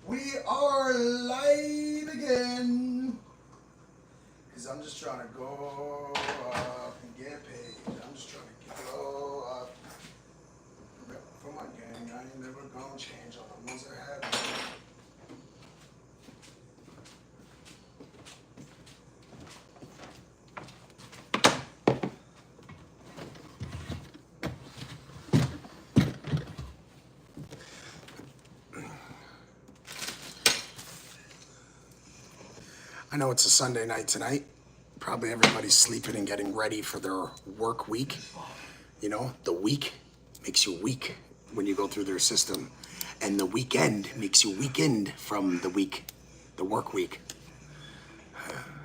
We are live again. Because I'm just trying to go up and get paid. I'm just trying to go up. Rep for my gang. I ain't never gonna change on the ones that have me. I know it's a Sunday night tonight. Probably everybody's sleeping and getting ready for their work week. You know, the week makes you weak when you go through their system. And the weekend makes you weakened from the week, the work week.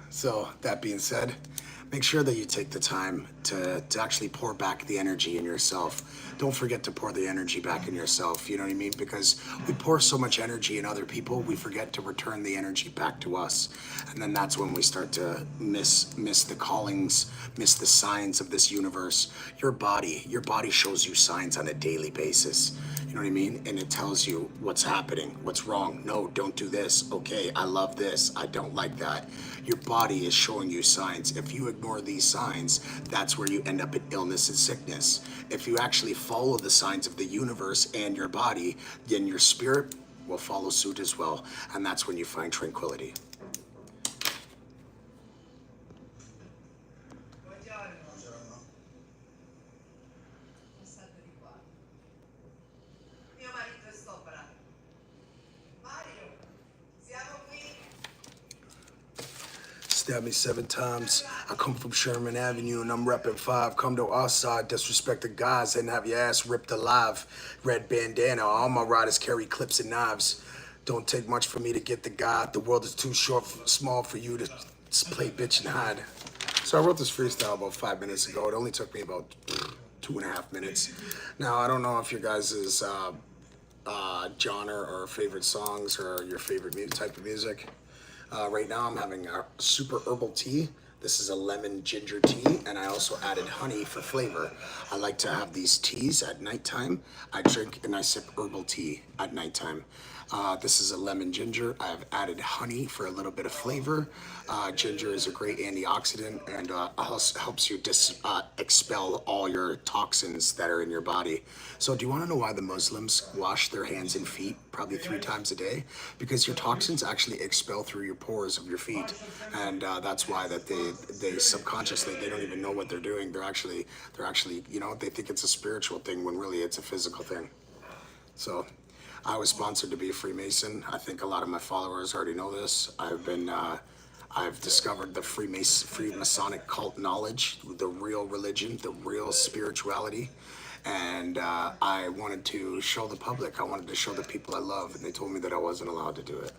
So that being said, make sure that you take the time to actually pour back the energy in yourself. Don't forget to pour the energy back in yourself, you know what I mean? Because we pour so much energy in other people, we forget to return the energy back to us. And then that's when we start to miss the callings, miss the signs of this universe. Your body shows you signs on a daily basis. You know what I mean? And it tells you what's happening, what's wrong. No, don't do this. Okay, I love this. I don't like that. Your body is showing you signs. If you ignore these signs, that's where you end up in illness and sickness. If you actually follow the signs of the universe and your body, then your spirit will follow suit as well. And that's when you find tranquility. Stabbed me 7 times. I come from Sherman Avenue and I'm repping 5. Come to our side, disrespect the guys and have your ass ripped alive. Red bandana, all my riders carry clips and knives. Don't take much for me to get the guy. The world is too small for you to play bitch and hide. So I wrote this freestyle about 5 minutes ago. It only took me about 2.5 minutes. Now, I don't know if your guys' genre or favorite songs or your favorite type of music. Right now I'm having a super herbal tea. This is a lemon ginger tea, and I also added honey for flavor. I like to have these teas at nighttime. I drink and I sip herbal tea at nighttime. This is a lemon ginger. I've added honey for a little bit of flavor. Ginger is a great antioxidant and helps you expel all your toxins that are in your body. So do you want to know why the Muslims wash their hands and feet probably 3 times a day? Because your toxins actually expel through your pores of your feet, and that's why that they subconsciously, they don't even know what they're doing. They're actually you know, they think it's a spiritual thing when really it's a physical thing. So I was sponsored to be a Freemason. I think a lot of my followers already know this. I've discovered the Freemasonic cult knowledge, the real religion, the real spirituality. And I wanted to show the public, I wanted to show the people I love, and they told me that I wasn't allowed to do it.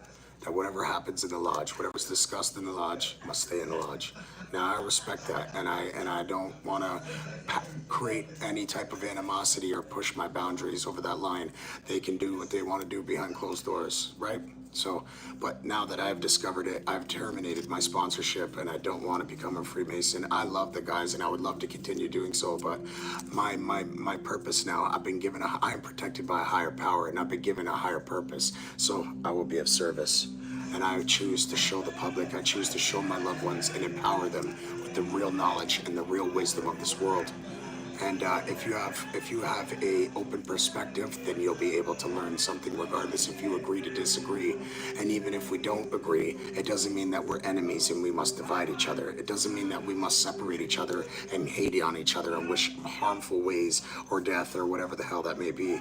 That whatever happens in the lodge, whatever's discussed in the lodge, must stay in the lodge. Now I respect that, and I don't want to create any type of animosity or push my boundaries over that line. They can do what they want to do behind closed doors, right? So, but now that I've discovered it, I've terminated my sponsorship, and I don't want to become a Freemason. I love the guys, and I would love to continue doing so, but my purpose now, I am protected by a higher power, and I've been given a higher purpose, so I will be of service. And I choose to show the public, I choose to show my loved ones and empower them with the real knowledge and the real wisdom of this world. And if you have a open perspective, then you'll be able to learn something regardless if you agree to disagree. And even if we don't agree, it doesn't mean that we're enemies and we must divide each other. It doesn't mean that we must separate each other and hate on each other and wish harmful ways or death or whatever the hell that may be.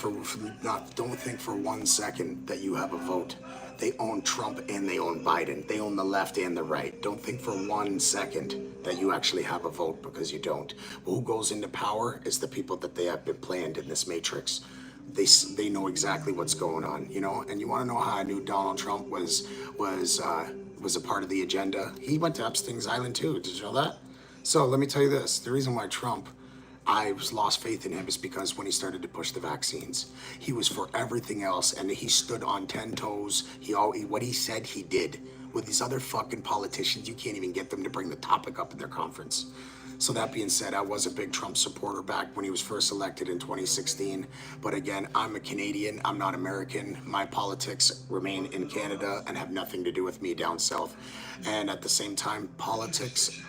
Don't think for 1 second that you have a vote. They own Trump and they own Biden. They own the left and the right. Don't think for 1 second that you actually have a vote, because you don't. But who goes into power is the people that they have been planned in this matrix. They know exactly what's going on, you know. And you want to know how I knew Donald Trump was a part of the agenda? He went to Epstein's Island too. Did you know that? So let me tell you this: the reason why I lost faith in him is because when he started to push the vaccines, he was for everything else, and he stood on 10 toes. What he said he did. with these other fucking politicians, you can't even get them to bring the topic up in their conference. So that being said, I was a big Trump supporter back when he was first elected in 2016. But again, I'm a Canadian, I'm not American. My politics remain in Canada and have nothing to do with me down south. And at the same time, politics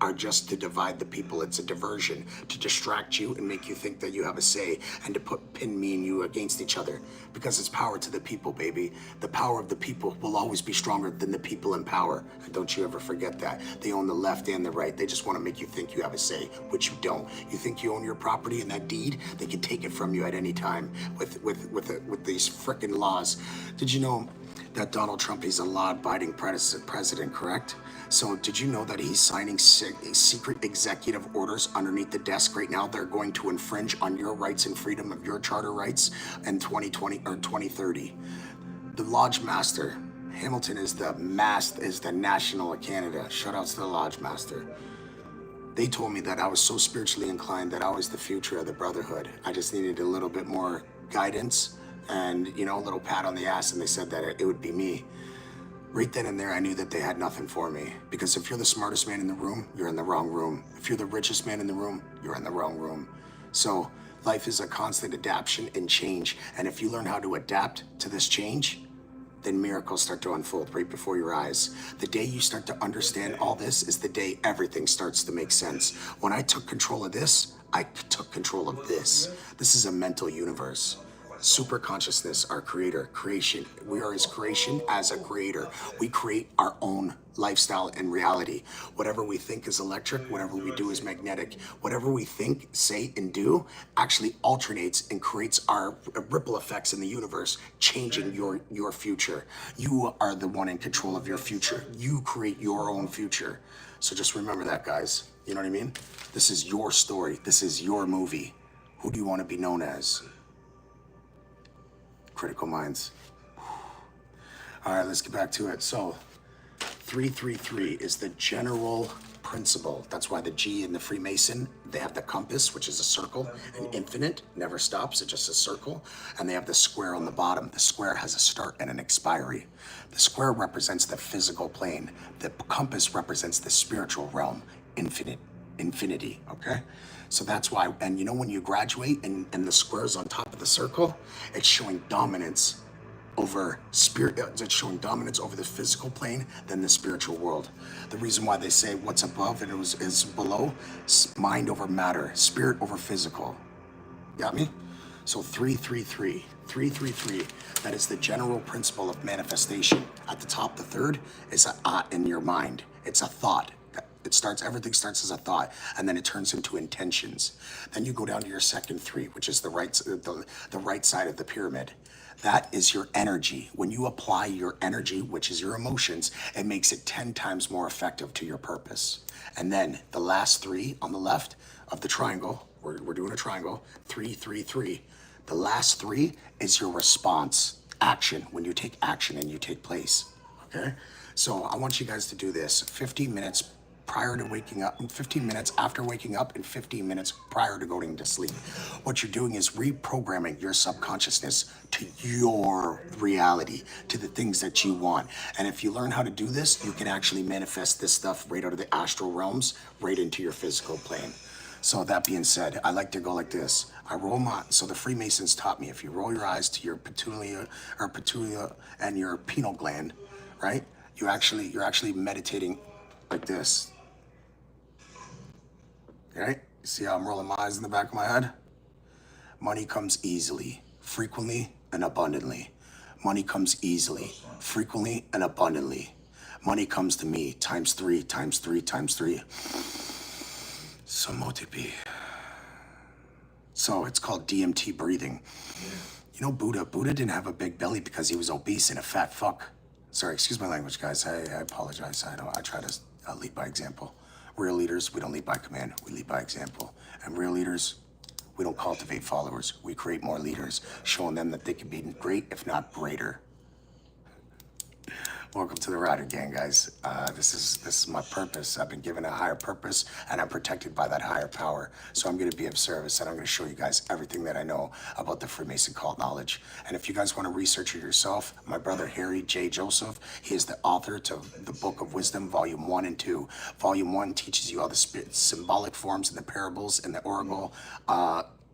are just to divide the people. It's a diversion to distract you and make you think that you have a say, and to pin me and you against each other, because it's power to the people, baby. The power of the people will always be stronger than the people in power. And don't you ever forget that. They own the left and the right. They just want to make you think you have a say, which you don't. You think you own your property and that deed, they can take it from you at any time with these frickin' laws. Did you know that Donald Trump, he's a law-abiding president, correct? So did you know that he's signing secret executive orders underneath the desk right now? They're going to infringe on your rights and freedom of your charter rights in 2020 or 2030. The Lodge Master, Hamilton is the national of Canada. Shout outs to the Lodge Master. They told me that I was so spiritually inclined, that I was the future of the Brotherhood. I just needed a little bit more guidance and, you know, a little pat on the ass, and they said that it would be me. Right then and there, I knew that they had nothing for me. Because if you're the smartest man in the room, you're in the wrong room. If you're the richest man in the room, you're in the wrong room. So life is a constant adaptation and change. And if you learn how to adapt to this change, then miracles start to unfold right before your eyes. The day you start to understand all this is the day everything starts to make sense. When I took control of this, I took control of this. This is a mental universe. Super consciousness, our creator, creation. We are his creation as a creator. We create our own lifestyle and reality. Whatever we think is electric, whatever we do is magnetic. Whatever we think, say, and do actually alternates and creates our ripple effects in the universe, changing your future. You are the one in control of your future. You create your own future. So just remember that, guys. You know what I mean? This is your story. This is your movie. Who do you want to be known as? Critical minds. All right, let's get back to it. So 333 is the general principle. That's why the G in the Freemason, they have the compass, which is a circle, an infinite, never stops, it's just a circle. And they have the square on the bottom. The square has a start and an expiry. The square represents the physical plane. The compass represents the spiritual realm, infinity, okay? So that's why, and you know, when you graduate and the square's on top of the circle, it's showing dominance over spirit, it's showing dominance over the physical plane than the spiritual world. The reason why they say what's above and is below, mind over matter, spirit over physical. Got me? So 333, that is the general principle of manifestation. At the top, the third is in your mind. It's a thought. Everything starts as a thought, and then it turns into intentions. Then you go down to your second three, which is the right side of the pyramid. That is your energy. When you apply your energy, which is your emotions, it makes it 10 times more effective to your purpose. And then the last three on the left of the triangle, we're doing a triangle, 333. The last three is your response, action, when you take action and you take place, okay? So I want you guys to do this 15 minutes prior to waking up, 15 minutes after waking up, and 15 minutes prior to going to sleep. What you're doing is reprogramming your subconsciousness to your reality, to the things that you want. And if you learn how to do this, you can actually manifest this stuff right out of the astral realms, right into your physical plane. So that being said, I like to go like this. I roll my, so the Freemasons taught me, if you roll your eyes to your pituitary and your pineal gland, right? You're actually meditating like this. Right? See how I'm rolling my eyes in the back of my head? Money comes easily, frequently, and abundantly. Money comes easily, frequently, and abundantly. Money comes to me times 3, times 3, times 3. So multiple. So it's called DMT breathing. You know, Buddha didn't have a big belly because he was obese and a fat fuck. Sorry, excuse my language, guys. I apologize. I try to lead by example. Real leaders, we don't lead by command, we lead by example. And real leaders, we don't cultivate followers, we create more leaders, showing them that they can be great, if not greater. Welcome to the Rider Gang, guys. This is my purpose. I've been given a higher purpose, and I'm protected by that higher power. So I'm going to be of service, and I'm going to show you guys everything that I know about the Freemason cult knowledge. And if you guys want to research it yourself, my brother Harry J. Joseph, he is the author to the Book of Wisdom, Volume 1 and 2. Volume 1 teaches you all the symbolic forms and the parables and the oracle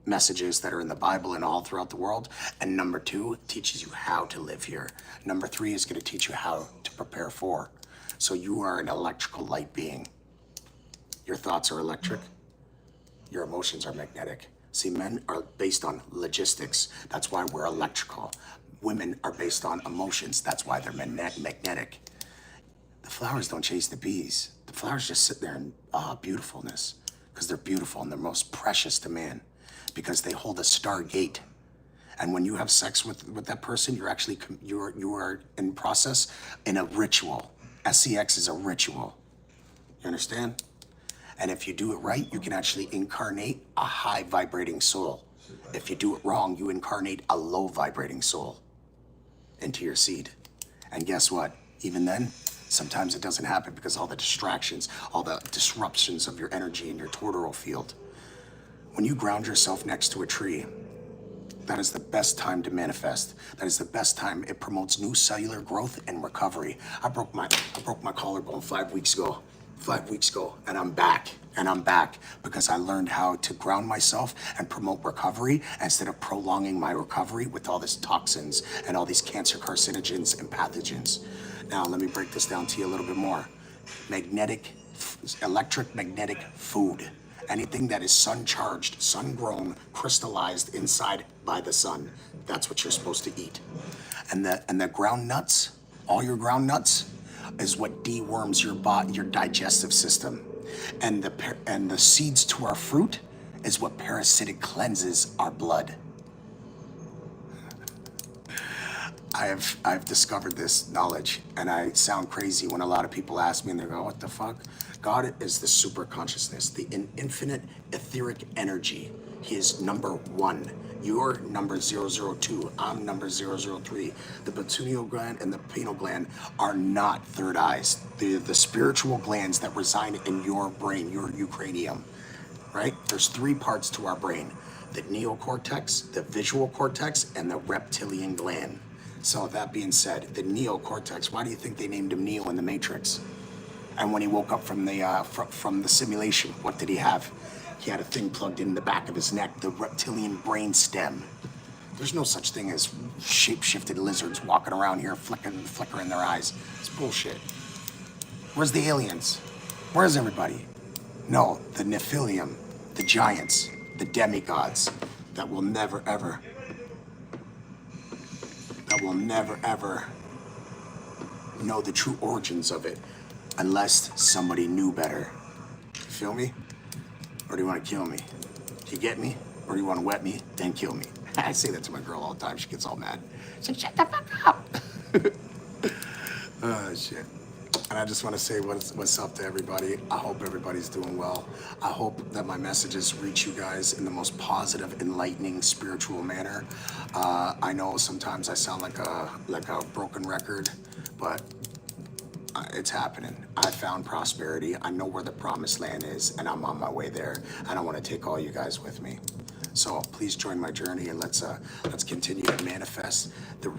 messages that are in the Bible and all throughout the world. And number 2 teaches you how to live here. Number 3 is going to teach you how to prepare for. So you are an electrical light being. Your thoughts are electric. Your emotions are magnetic. See, men are based on logistics. That's why we're electrical. Women are based on emotions. That's why they're magnetic. The flowers don't chase the bees. The flowers just sit there in beautifulness because they're beautiful and they're most precious to man, because they hold a stargate. And when you have sex with that person, you're actually, you are in process in a ritual. SEX is a ritual. You understand? And if you do it right, you can actually incarnate a high vibrating soul. If you do it wrong, you incarnate a low vibrating soul into your seed. And guess what? Even then, sometimes it doesn't happen because all the distractions, all the disruptions of your energy in your toroidal field. When you ground yourself next to a tree, that is the best time to manifest. That is the best time. It promotes new cellular growth and recovery. I broke my collarbone 5 weeks ago. 5 weeks ago, and I'm back. And I'm back because I learned how to ground myself and promote recovery instead of prolonging my recovery with all these toxins and all these cancer carcinogens and pathogens. Now, let me break this down to you a little bit more. Electric magnetic food. Anything that is sun-charged, sun-grown, crystallized inside by the sun, that's what you're supposed to eat. And the ground nuts, all your ground nuts, is what deworms your digestive system. And the seeds to our fruit is what parasitic cleanses our blood. I've discovered this knowledge, and I sound crazy when a lot of people ask me and they go, what the fuck? God is the super consciousness, the infinite etheric energy. He is number 1. You're number 002. I'm number 003. The pineal gland and the pineal gland are not third eyes. They're the spiritual glands that reside in your brain, your cranium, right? There's 3 parts to our brain: the neocortex, the visual cortex, and the reptilian gland. So that being said, the neocortex, why do you think they named him Neo in the Matrix? And when he woke up from the simulation, what did he have? He had a thing plugged in the back of his neck, the reptilian brain stem. There's no such thing as shape-shifted lizards walking around here flickering their eyes. It's bullshit. Where's the aliens? Where's everybody? No, the Nephilim, the giants, the demigods that will never ever know the true origins of it unless somebody knew better. You feel me? Or do you want to kill me? Do you get me? Or do you want to wet me, then kill me? I say that to my girl all the time. She gets all mad. She's like, shut the fuck up. Oh, shit. And I just want to say what's up to everybody. I hope everybody's doing well. I hope that my messages reach you guys in the most positive, enlightening, spiritual manner. I know sometimes I sound like a broken record, but it's happening. I found prosperity. I know where the promised land is, and I'm on my way there. And I want to take all you guys with me. So please join my journey, and let's continue to manifest the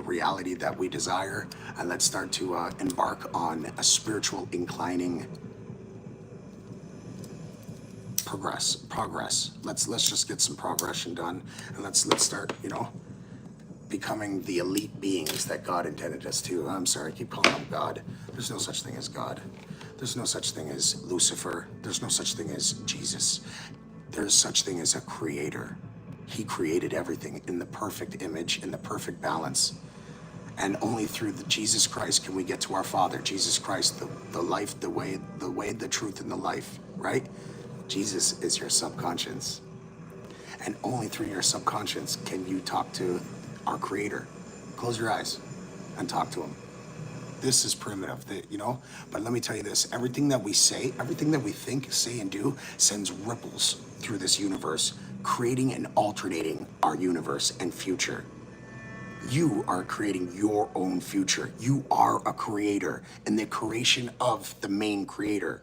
reality that we desire, and let's start to embark on a spiritual inclining progress. Let's just get some progression done, and let's start, becoming the elite beings that God intended us to. I'm sorry, I keep calling him God. There's no such thing as God. There's no such thing as Lucifer. There's no such thing as Jesus. There's such thing as a creator. He created everything in the perfect image, in the perfect balance. And only through Jesus Christ can we get to our Father. Jesus Christ, the life, the way, the truth, and the life, right? Jesus is your subconscious. And only through your subconscious can you talk to our Creator. Close your eyes and talk to him. This is primitive, but let me tell you this. Everything that we say, everything that we think, say, and do sends ripples through this universe, creating and alternating our universe and future. You are creating your own future. You are a creator in the creation of the main creator.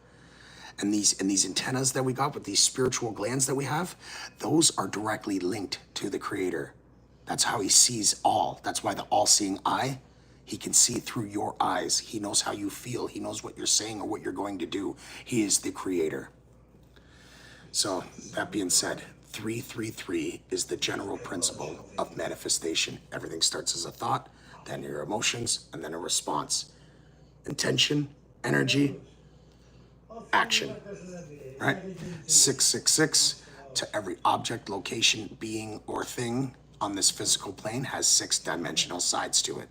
And these antennas that we got with these spiritual glands that we have, those are directly linked to the creator. That's how he sees all. That's why the all-seeing eye, he can see through your eyes. He knows how you feel. He knows what you're saying or what you're going to do. He is the creator. So that being said, 333 is the general principle of manifestation. Everything starts as a thought, then your emotions, and then a response. Intention, energy, action, right? 666, to every object, location, being, or thing on this physical plane has 6 dimensional sides to it.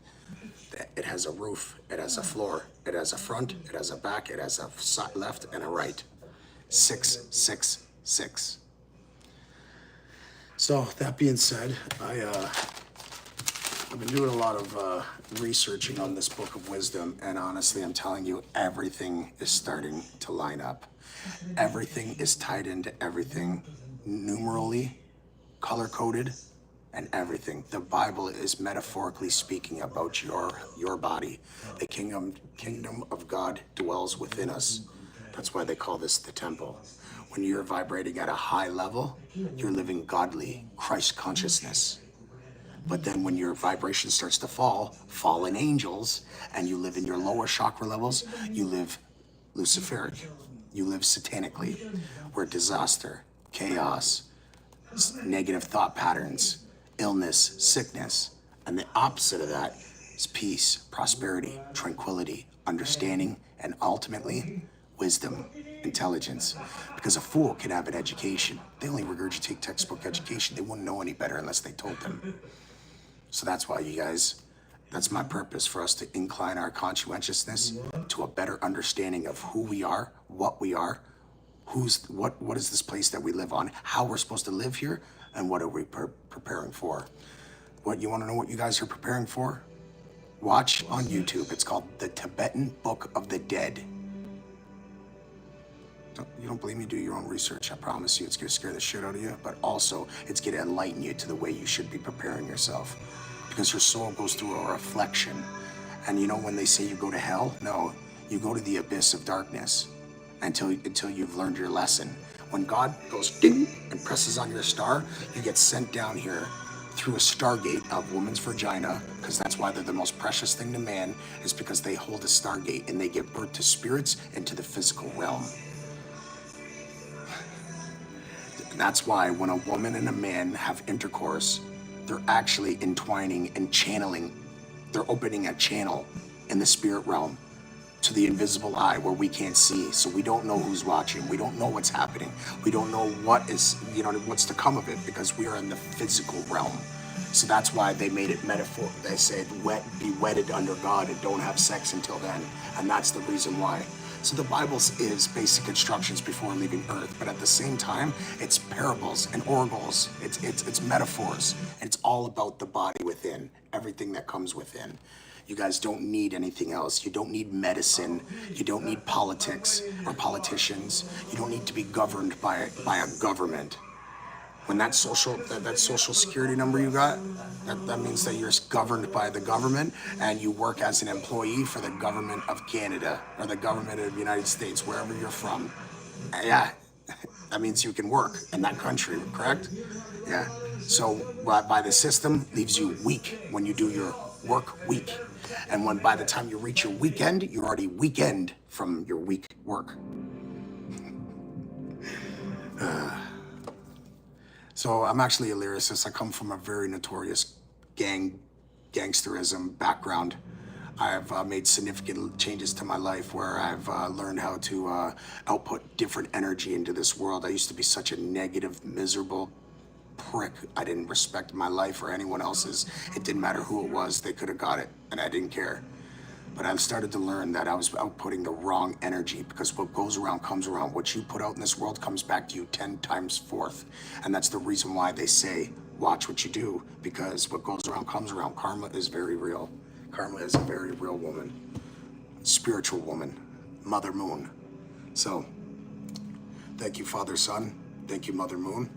It has a roof, it has a floor, it has a front, it has a back, it has a left and a right. 666. So that being said, I've been doing a lot of researching on this book of wisdom, and honestly, I'm telling you, everything is starting to line up. Everything is tied into everything, numerally, color-coded, and everything. The Bible is metaphorically speaking about your body. The kingdom of God dwells within us. That's why they call this the temple. When you're vibrating at a high level, you're living godly, Christ consciousness. But then when your vibration starts to fall, fallen angels, and you live in your lower chakra levels, you live luciferic. You live satanically, where disaster, chaos, negative thought patterns, illness, sickness, and the opposite of that is peace, prosperity, tranquility, understanding, and ultimately, wisdom, intelligence. Because a fool can have an education. They only regurgitate textbook education. They wouldn't know any better unless they told them. So that's why, you guys, that's my purpose, for us to incline our conscientiousness to a better understanding of who we are, what is this place that we live on, how we're supposed to live here, and what are we preparing for. What, you want to know what you guys are preparing for? Watch on YouTube. It's called The Tibetan Book of the Dead. You don't believe me? Do your own research. I promise you, it's going to scare the shit out of you, but also it's going to enlighten you to the way you should be preparing yourself, because your soul goes through a reflection. And you know when they say you go to hell? No, you go to the abyss of darkness until you've learned your lesson. When God goes ding and presses on your star, you get sent down here through a stargate of woman's vagina, because that's why they're the most precious thing to man, is because they hold a stargate and they give birth to spirits into the physical realm. That's why when a woman and a man have intercourse, they're actually entwining and channeling. They're opening a channel in the spirit realm to the invisible eye where we can't see. So we don't know who's watching. We don't know what's happening. We don't know what's to come of it, because we are in the physical realm. So that's why they made it metaphor. They said, be wedded under God and don't have sex until then. And that's the reason why. So the Bible is basic instructions before leaving earth, but at the same time, it's parables and oracles. It's metaphors, and it's all about the body within, everything that comes within. You guys don't need anything else. You don't need medicine. You don't need politics or politicians. You don't need to be governed by a government. When that social security number you got, that means that you're governed by the government, and you work as an employee for the government of Canada or the government of the United States, wherever you're from. Yeah, that means you can work in that country, correct? Yeah. So by the system, leaves you weak when you do your work week. And when by the time you reach your weekend, you're already weekend from your week work. So I'm actually a lyricist. I come from a very notorious gangsterism background. I've made significant changes to my life where I've learned how to output different energy into this world. I used to be such a negative, miserable prick. I didn't respect my life or anyone else's. It didn't matter who it was. They could have got it, and I didn't care. But I started to learn that I was outputting the wrong energy, because what goes around comes around. What you put out in this world comes back to you 10 times forth. And that's the reason why they say, watch what you do, because what goes around comes around. Karma is very real. Karma is a very real woman, spiritual woman, Mother Moon. So thank you, Father Sun. Thank you, Mother Moon,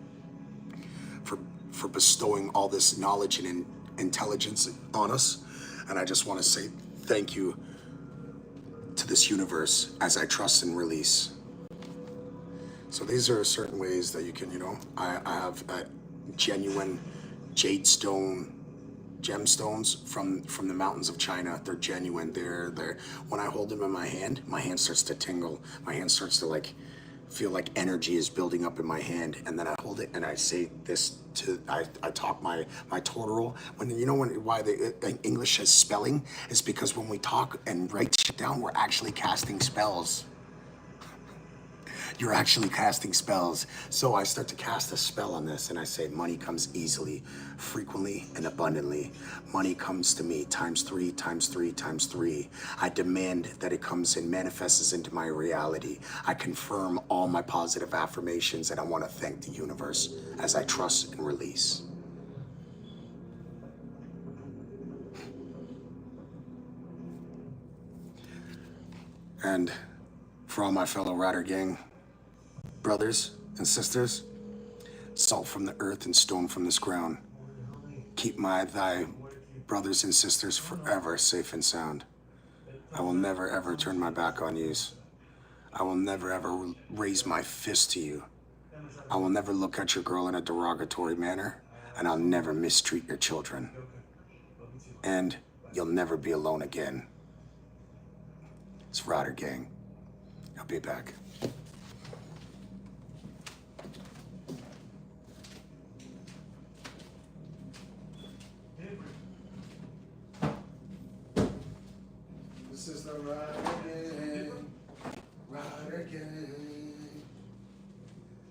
for bestowing all this knowledge and intelligence on us. And I just want to say thank you to this universe as I trust and release. So these are certain ways that you can, I have genuine jade stone gemstones from the mountains of China. They're genuine. They're when I hold them in my hand starts to tingle. My hand starts to like feel like energy is building up in my hand, and then I hold it and I say this to I talk my tortoral. Why the English has spelling is because when we talk and write shit down, we're actually casting spells. You're actually casting spells. So I start to cast a spell on this and I say, money comes easily, frequently, and abundantly. Money comes to me times 3, times 3, times 3. I demand that it comes and manifests into my reality. I confirm all my positive affirmations, and I want to thank the universe as I trust and release. And for all my fellow Rider Gang brothers and sisters, salt from the earth and stone from this ground, keep thy brothers and sisters forever safe and sound. I will never ever turn my back on you. I will never ever raise my fist to you. I will never look at your girl in a derogatory manner, and I'll never mistreat your children. And you'll never be alone again. It's Rider Gang. I'll be back. This is the Rider Gang. Rider Gang.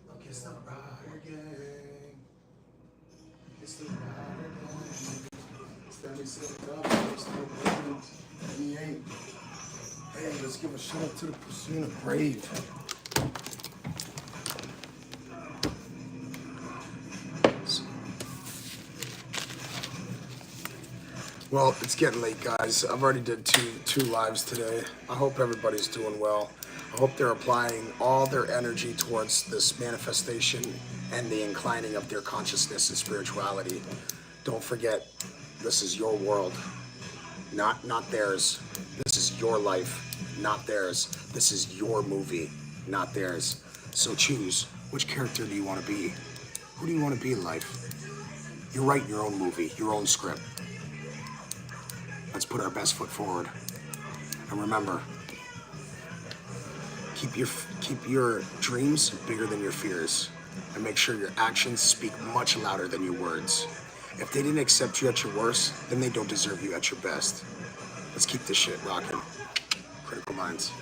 Look, it's the Rider Gang. It's the Rider Gang. Standing still up, still breathing. He ain't. Hey, let's give a shout out to the pursuit of brave. Well, it's getting late, guys. I've already did two lives today. I hope everybody's doing well. I hope they're applying all their energy towards this manifestation and the inclining of their consciousness and spirituality. Don't forget, this is your world, not theirs. This is your life, not theirs. This is your movie, not theirs. So choose, which character do you want to be? Who do you want to be in life? You're writing your own movie, your own script. Let's put our best foot forward. And remember, keep your dreams bigger than your fears. And make sure your actions speak much louder than your words. If they didn't accept you at your worst, then they don't deserve you at your best. Let's keep this shit rocking. Critical Minds.